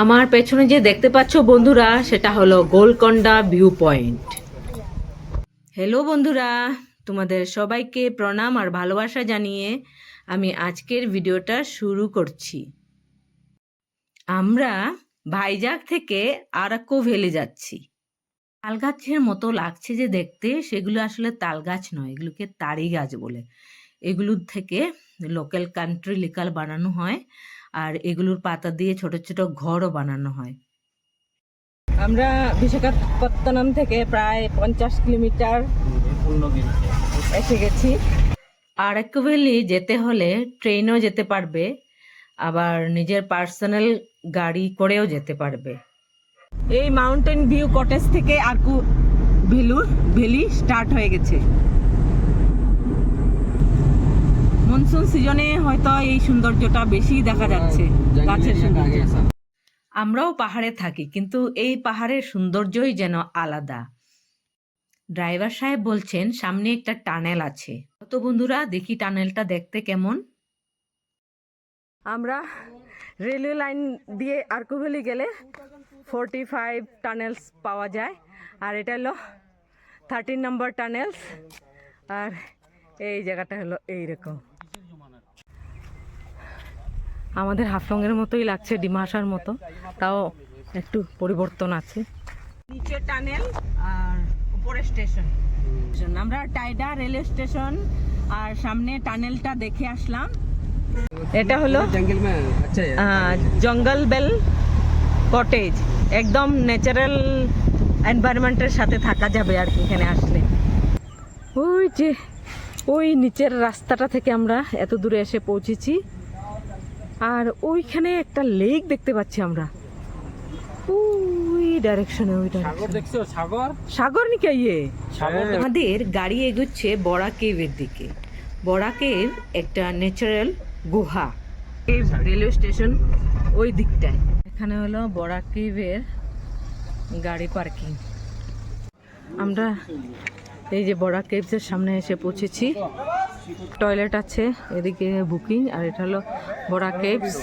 আমার পেছনে যে দেখতে পাচ্ছ বন্ধুরা, সেটা হলো গোলকন্ডা ভিউ পয়েন্ট। হ্যালো বন্ধুরা, তোমাদের সবাইকে প্রণাম আর ভালোবাসা জানিয়ে আমি আজকের ভিডিওটা শুরু করছি। আমরা ভাইজাগ থেকে আরাক্কো ভ্যালি যাচ্ছি। তাল গাছের মতো লাগছে যে দেখতে, সেগুলো আসলে তাল গাছ নয়, এগুলোকে তাড়ি গাছ বলে। এগুলোর থেকে লোকাল কান্ট্রি লিকার বানানো হয়, আর এগুলোর পাতা দিয়ে ছোট ছোট ঘরও বানানো হয়। আমরা বিশাখাপত্তনম থেকে প্রায় 50 কিলোমিটার এসে গেছি। আরাক্কো ভ্যালি যেতে হলে ট্রেনও যেতে পারবে, আবার নিজের পার্সোনাল গাড়ি করেও যেতে পারবে। এই মাউন্টেন ভিউ কটেজ থেকে আরাক্কো ভ্যালি স্টার্ট হয়ে গেছে। মনসুন সিজনে হয়তো এই সৌন্দর্যটা বেশি দেখা যাচ্ছে, গাছের সৌন্দর্য। আমরাও পাহাড়ে থাকি, কিন্তু এই পাহাড়ের সৌন্দর্যই যেন আলাদা। ড্রাইভার সাহেব বলছেন সামনে একটা টানেল আছে। তো বন্ধুরা, দেখি টানেলটা দেখতে কেমন। আমরা রেলওয়ে লাইন দিয়ে আরাক্কো ভ্যালি গেলে 45 টানেলস পাওয়া যায়, আর এটা হলো 13 নম্বর টানেলস। আর এই জায়গাটা হলো এইরকম। আমাদের হাফলংয়ের মতোই লাগছে, ডিমাসার মতো, তাও একটু পরিবর্তন আছে। নিচে টানেল আর উপরে স্টেশন। আমরা টাইডা রেলওয়ে স্টেশন আর সামনে টানেলটা দেখে আসলাম। এটা হলো জঙ্গল বেল কটেজ, একদম ন্যাচারাল এনভায়রনমেন্টের সাথে থাকা যাবে আর কি এখানে আসলে। ওই যে ওই নিচের রাস্তাটা থেকে আমরা এত দূরে এসে পৌঁছেছি, আর ওইখানে একটা লেক দেখতে পাচ্ছি আমরা। ওই ডাইরেকশনে, ওই সাগর নাকি ইয়ে। আমাদের গাড়ি এগুচ্ছে বড়া কেভের দিকে। বড়া কেভ একটা ন্যাচারাল গুহা। কেভ রেলওয়ে স্টেশন ওই দিকটায়। এখানে হলো বড়া কেভের গাড়ি পার্কিং। আমরা এই যে বড়া কেভসের সামনে এসে পৌঁছেছি। টয়লেট আছে এদিকে, বুকিং। আর এটা হলো বড়া কেভস।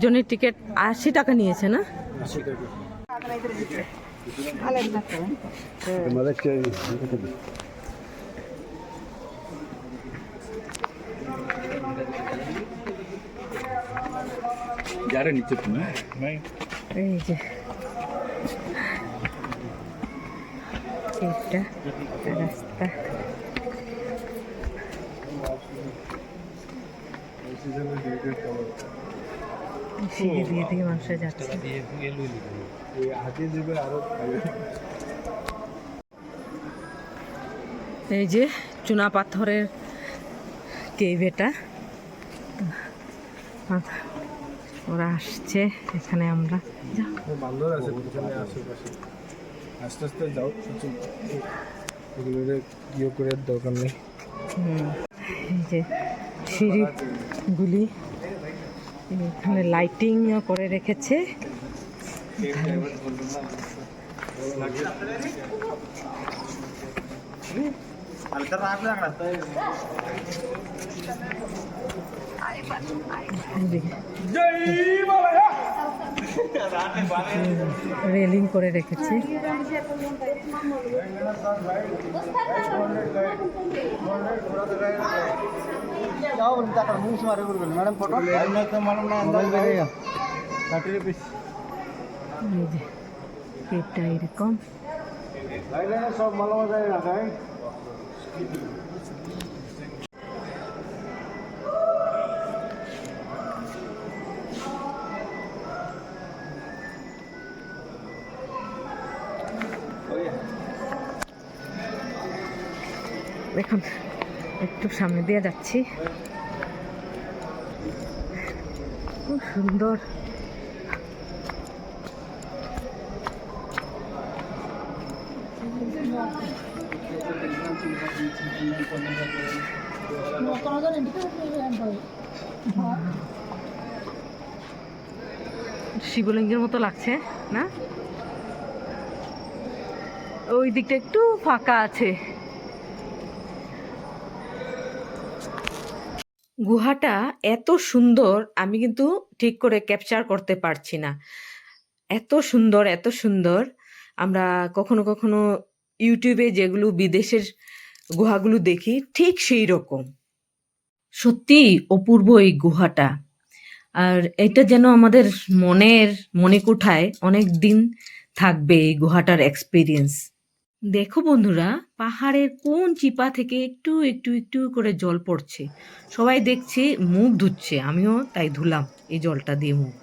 জনের টিকিট 80 টাকা নিয়েছে না? এই যে এটা রাস্তা। সিঁড়ি দিয়ে দিয়ে মানুষ যাচ্ছে। এই যে চুনা পাথরের কেভ এটা। ওরা আসছে এখানে। আমরা আস্তে আস্তে যাও, ইয়ে করে দরকার নেই। এই যে সিঁড়িগুলি এখানে লাইটিং করে রেখেছে। রেলিং করে রেখেছে। এটা এরকম। সব ভালো মজা রাখায়। এখন একটু সামনে দিয়ে যাচ্ছি। খুব সুন্দর। শিবলিঙ্গের মতো লাগছে না? ওই দিকটা একটু ফাঁকা আছে। গুহাটা এত সুন্দর, আমি কিন্তু ঠিক করে ক্যাপচার করতে পারছি না। এত সুন্দর, এত সুন্দর। আমরা কখনো কখনো ইউটিউবে যেগুলো বিদেশের গুহাগুলো দেখি ঠিক সেই রকম। সত্যি অপূর্ব এই গুহাটা। আর এটা যেন আমাদের মনে কোঠায় অনেক দিন থাকবে এই গুহাটার এক্সপিরিয়েন্স। দেখো বন্ধুরা, পাহাড়ের কোন চিপা থেকে একটু একটু একটু করে জল পড়ছে। সবাই দেখছে, মুখ ধুচ্ছে, আমিও তাই ধুলাম এই জলটা দিয়ে মুখ।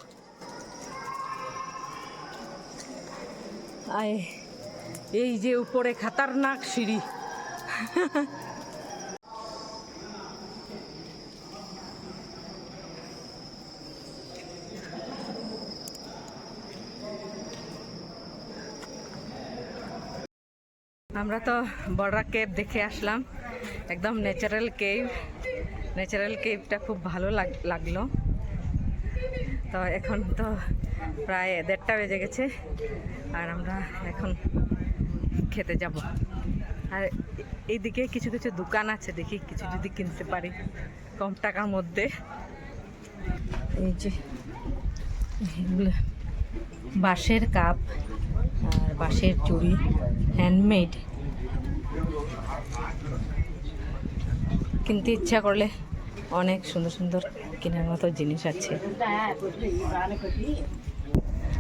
আয়, এই যে উপরে খাতারনাক সিঁড়ি। আমরা তো বড়রা কেভ দেখে আসলাম, একদম ন্যাচারাল কেভ। ন্যাচারাল কেভটা খুব ভালো লাগলো। তো এখন তো প্রায় 1:30 বেজে গেছে, আর আমরা এখন খেতে যাব। আর এইদিকে কিছু কিছু দোকান আছে, দেখি কিছু যদি কিনতে পারি কম টাকার মধ্যে। এই যে এগুলো বাঁশের কাপ আর বাঁশের চুড়ি, হ্যান্ডমেড। কিনতে ইচ্ছা করলে অনেক সুন্দর সুন্দর কেনার মতো জিনিস আছে।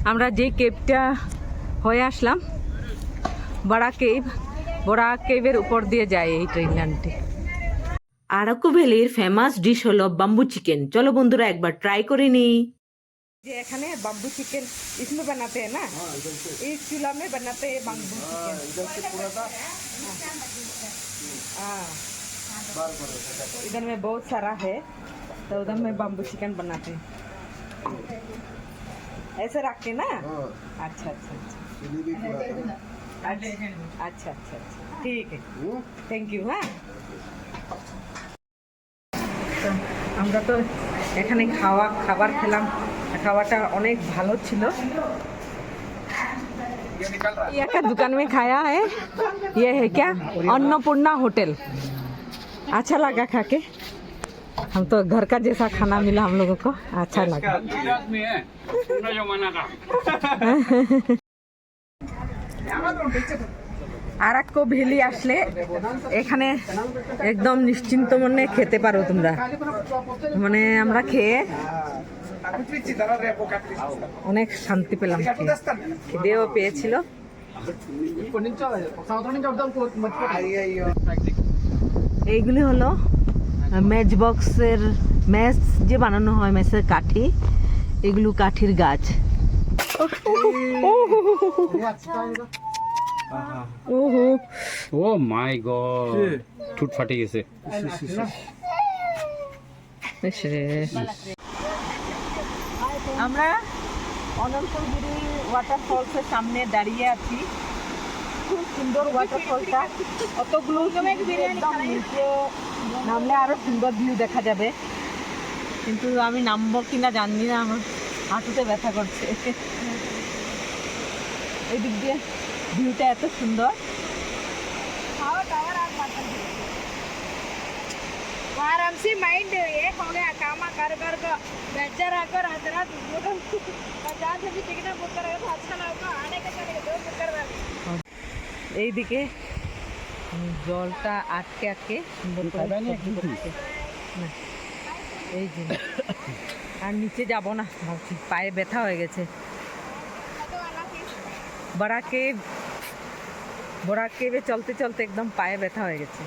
আমরা যে কেভটা হয়ে আসলাম, বড়া কেভের উপর দিয়ে যায় এই ট্রেন লাইনটি। আরাকু ভ্যালির ফেমাস ডিশ হলো বাম্বু চিকেন। চলো বন্ধুরা একবার ট্রাই করে নিই। যে এখানে বাম্বু चिकन इसमें बनाते हैं ना, इस चूल्हा में बनाते हैं बाम्बू चिकन। हाँ, इधर में बहुत सारा है, तो उधर में बाम्बू चिकन बनाते हैं ऐसे रख के ना। अच्छा अच्छा अच्छा, अच्छा ठीक है, थैंक यू। हाँ, আমরা তো এখানে খাবার খেলাম, খাবারটা অনেক ভালো ছিল। ये का दुकान में खाया है, ये है क्या अन्नपूर्णा होटल। अच्छा लगा खा के, हम तो घर का जैसा खाना मिला हम लोगों को, अच्छा लगा। আরাক্কো ভ্যালি আসলে এখানে একদম নিশ্চিন্ত মনে খেতে পারো তোমরা। মানে আমরা খেয়ে অনেক শান্তি পেলাম, খিদেও পেয়েছিল। এইগুলি হলো ম্যাচ বক্সের ম্যাচ যে বানানো হয়, ম্যাচের কাঠি, এগুলো কাঠির গাছ। ও মাই গড, ঠুট ফাটে গেছে। আমরা অনন্তগিরি ওয়াটারফলসের সামনে দাঁড়িয়ে আছি। খুব সুন্দর ওয়াটারফলটা, অতগুলো একদম নিচে নামলে আরো সুন্দর ভিউ দেখা যাবে, কিন্তু আমি নামবো কিনা জানি না, আমার হাঁটুতে ব্যথা করছে। এই দিক দিয়ে ভিউটা এত সুন্দর। आराम से माइंड एक हो गया, काम कर बेचर आकर रात बाजार से भी टिकट बुक करेगा तो अच्छा लगेगा, आने का चलेगा दो बुक करवा। এইদিকে জলটা আটকে আটকে সুন্দর করে পড়ছে। না, এই যে আর নিচে যাব না ভাবছি, পায়ে ব্যথা হয়ে গেছে। বড়া কেভে চলতে চলতে একদম পায়ে ব্যথা হয়ে গেছে।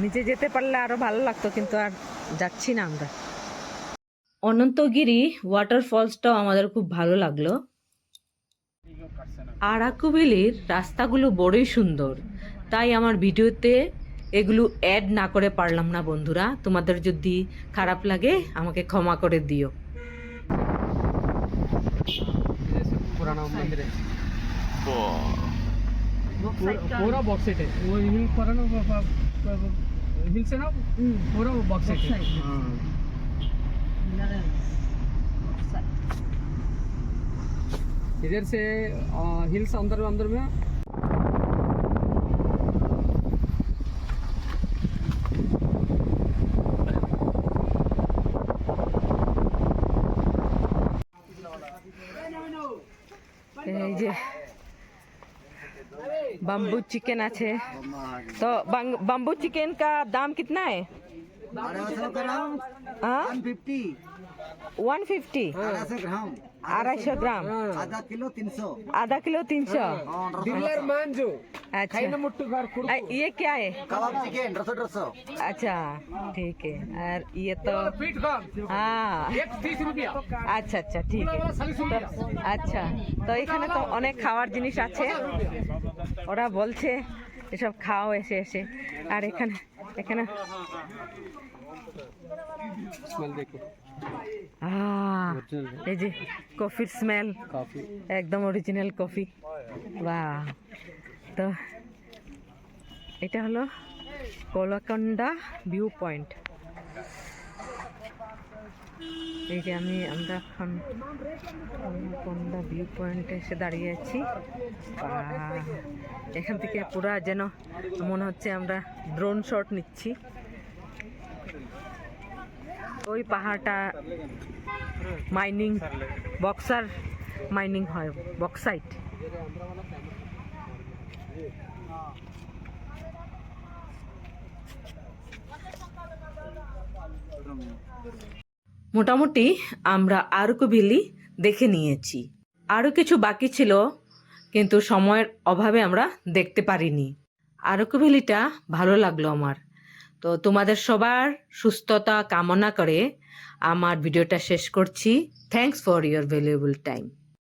নিচে যেতে পারলে আরো ভালো লাগতো, কিন্তু আর যাচ্ছি না আমরা। অনন্তগিরি ওয়াটারফলসটাও আমাদের খুব ভালো লাগলো। আরাকু ভ্যালির রাস্তাগুলো বড়ই সুন্দর, তাই আমার ভিডিওতে এগুলো অ্যাড না করে পারলাম না। বন্ধুরা, তোমাদের যদি খারাপ লাগে আমাকে ক্ষমা করে দিও। पुराना मंदिर है, पूरा बॉक्स सेट है। वो हिल पर ना, हिल से ना पूरा बॉक्स सेट है। इधर से हिल्स अंदर में এই যে बाम्बू चिकन আছে तो बाम्बू चिकन का दाम कितना है 250 ग्राम हाँ 150 150 250 ग्राम 250 ग्राम आधा किलो 300 आधा किलो 300 डिलर मांजो अच्छा मुट्टू घर ये क्या है कबाब चिकन 250 अच्छा ठीक है और ये तो फीट कम हाँ 30 रुपया আচ্ছা আচ্ছা ঠিক আছে তো আচ্ছা তো এখানে তো অনেক খাওয়ার জিনিস আছে ওরা বলছে এসব খাও এসে এসে আর এখানে এখানে स्मेल देखो এই যে কফির স্মেল काफी একদম অরিজিনাল কফি বাহ তো এটা হলো কোলাকন্ডা ভিউ পয়েন্ট এই যে আমরা এখন কোলাকন্ডা ভিউ পয়েন্টে এসে দাঁড়িয়ে আছি এখান থেকে পুরা যেন মনে হচ্ছে আমরা ড্রোন শট নিচ্ছি ওই পাহাড়টা মাইনিং বক্সার মাইনিং হয় বক্সাইট মোটামুটি আমরা আরকু ভ্যালি দেখে নিয়েছি আরও কিছু বাকি ছিল কিন্তু সময়ের অভাবে আমরা দেখতে পারিনি আরকু ভ্যালিটা ভালো লাগলো আমার তো তোমাদের সবার সুস্থতা কামনা করে আমার ভিডিওটা শেষ করছি thanks for your valuable time